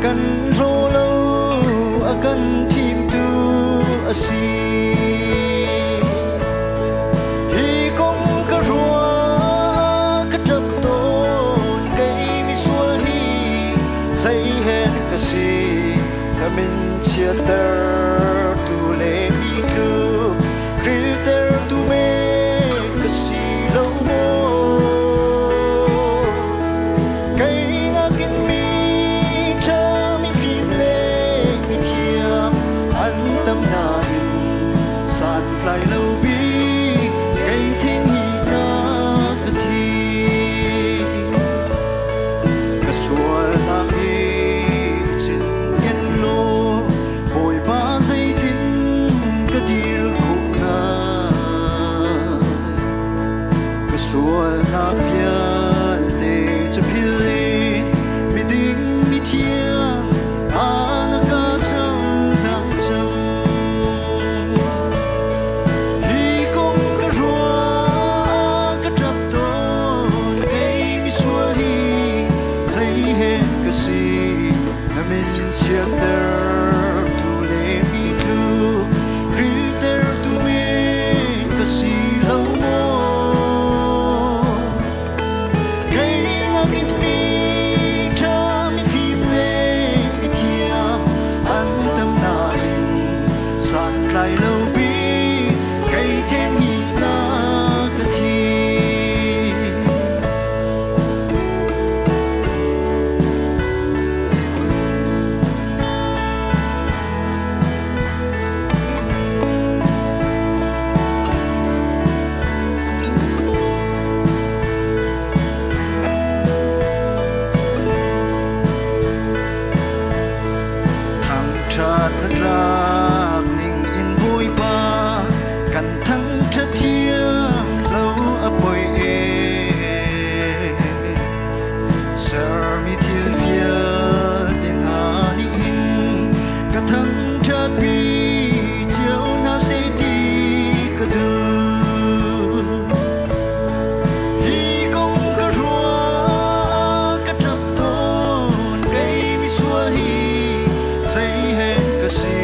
kan rolo akan tim tu asi hi kong ka rua ka chap ton kai mi sual hi say hen ka si ka min chia ter tu le mi tu filter tu me ka si lo mo kai na kin mi cha mi phim le mi thiam an tâm na in san lai lo bi kai thing hi na ka thi ka sual na hi chin yen lo boi ba zai tin ka dir khu na ka sual na pia te cha phili mi ding mi thiam ana ka chang rang chang hi kong ka rua ka trap ton kai mi sual hi zai hen ka si na min chiam der tu le mi tu filter tu me ka si lo mo kai na kin mi cha mi phim le mi thiam an tâm na in san lai lo bi kai then hi na ka thi thang chat rak ning in bui pa kan thang cha thiam lo a poi e sar mi thil via tin ha ni in ka thang chat bi chiao na se ti ka du hi kong ka rua ka trap ton kai mi sual hi say hen ka si